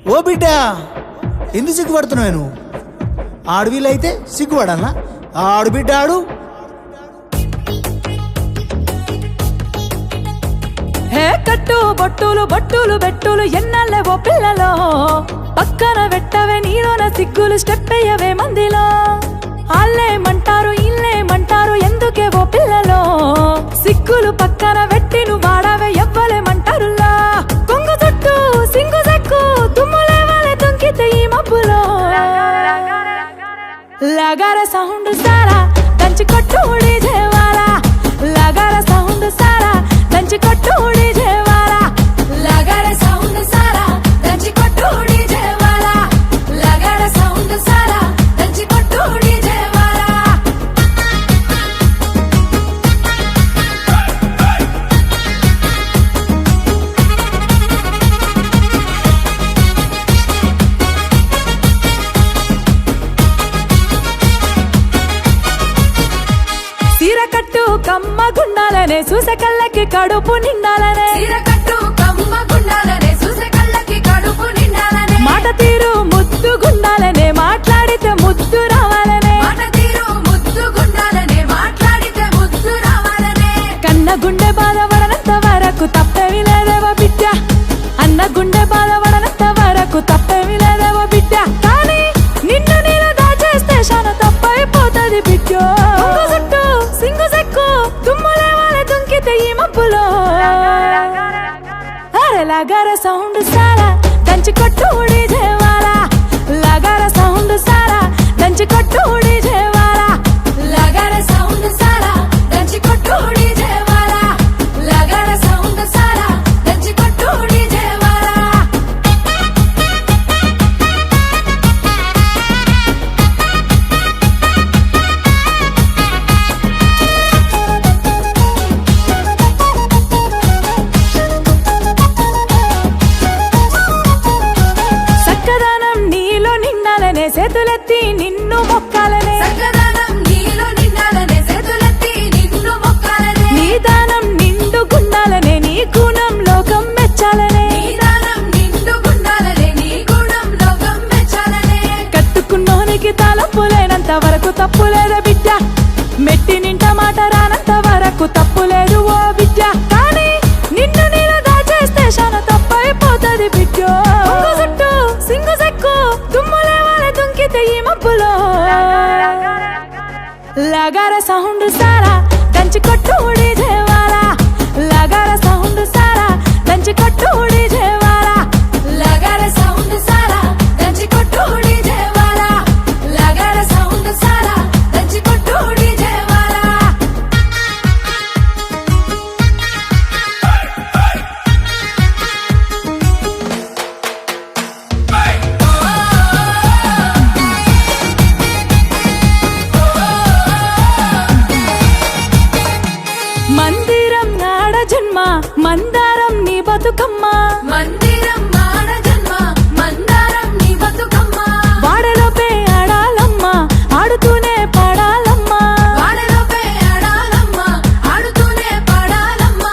ఓ బిడ్డ ఎందుకు సిగ్గుపడుతున్నావు నువ్వు? ఆడవిలైతే సిగ్గుపడాలా? ఆడు బిడ్డ ఆడు. హే కట్టు బొట్టులు బొట్టులు బెట్టులు ఎన్నల్లే ఓ పిల్లలో, పక్కన పెట్టవే నీలోన సిగ్గులు స్టెప్ అయ్యవే మందిలో. ఆళ్ళేమంటారు ఇల్లేమంటారు ఎందుకే ఓ పిల్లలో, సిగ్గులు పక్కన పెట్టి నువ్వు వాడవే ఎవ్వలేమంటారులా. కొంగు చుట్టూ సింగు సెక్కు తుమ్ములే వాళ్ళే తుంకితే ఈ మబ్బులో. లగార సౌండ్ సారా దంచి కొట్టు డీజేవాలా, లగార సౌండ్ సారా దంచి కొట్టు డీజేవాలా, లగార సౌండ్ సారా దంచి కొట్టు డీజేవాలా, లగార సౌండ్ సారా దంచి కొట్టు డీజేవాలా. సీర కట్టు కమ్మ గుండాలనే చూసే కళ్ళకి కడుపు నిండాలనే, సీర కట్టు కమ్మ గుండాలనే చూసే కళ్ళకి కడుపు నిండాలనే. మాట తీరు ముద్దు గుండాలనే మాట్లాడితే ముద్దు రావాలనే, మాట తీరు ముద్దు గుండాలనే మాట్లాడితే ముద్దు రావాలనే. కన్న గుండె బాధపడనంత వరకు తప్పేమి లేదేవో బిడ్డ, అన్న గుండె బాధపడనంత వరకు తప్పేమి లేదేవో బిడ్డ. కానీ నిన్ను నేను దాచేస్తే శాన తప్పైపోతుంది బిడ్డ. చుట్టూ సింగు సెక్కు తుమ్ములే వాళ్ళే తుంకితే ఈ మబ్బులో. అరే లగార సౌండ్ సారా దంచి కొట్టు డీజేవాలా, లగార సౌండ్ సారా దంచి కొట్టు డీజేవాలా, లగార సౌండ్ సారా దంచి కొట్టు డీజేవాలా, లగార సౌండ్ సారా దంచి కొట్టు డీజేవాలా. సక్కదనం నీలో నిండాలనే చేతులెత్తి నిన్ను మొక్కాలనే, సక్కదనం నీలో నిండాలనే చేతులెత్తి నిన్ను మొక్కాలనే. నీ దానం నిండు గుండాలనే నీ గుణం లోకం మెచ్చాలనే, నీ దానం నిండు గుండాలనే నీ గుణం లోకం మెచ్చాలనే. కట్టుకున్నోనికి తలపు లేనంత వరకు తప్పు లేదా బిడ్డ, మెట్టి నింట మాట రానంత వరకు తప్పు లేదు ఓ బిడ్డ. కానీ నిన్ను నేను దాచేస్తే శాన తప్పైపోతుంది బిడ్డ. చుట్టూ సింగు సెక్కు తుమ్ములే వాళ్ళే తుంకితే ఈ మబ్బులో. లగార సౌండ్ సారా దంచి కొట్టు డీజేవాలా, లగార సౌండ్ సారా దంచి కొట్టు డీజేవాలా, లగార సౌండ్ సారా దంచి కొట్టు డీజేవాలా, లగార సౌండ్ సారా దంచి కొట్టు డీజేవాలా. మందిరం నాడ జన్మ మందారం నీ బతుకమ్మ, మందిరం నాడ జన్మ మందారం నీ బతుకమ్మ. వాడలోపే ఆడాలమ్మ ఆడుతూనే పాడాలమ్మ, వాడలోపే ఆడాలమ్మ ఆడుతూనే పాడాలమ్మ.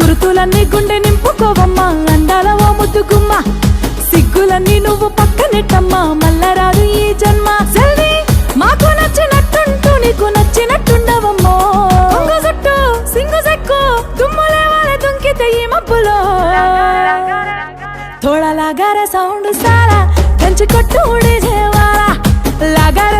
గురుతులన్నీ గుండె నింపుకోవమ్మ అందాల ఓ ముద్దుగుమ్మ, సిగ్గులన్నీ నువ్వు పక్కనెట్టమ్మ మల్లరాదు ఈ జన్మ. సెల్వి మాకు నచ్చినట్టుంటూ నీకు నచ్చినట్టుండవమ్మో. చుట్టూ సింగు సెక్కు తుమ్ములే వాళ్ళే తుంకితే ఈ మబ్బులో. थोड़ा लगा रे साउंड सारा దంచి కొట్టు డీజేవాలా, లగార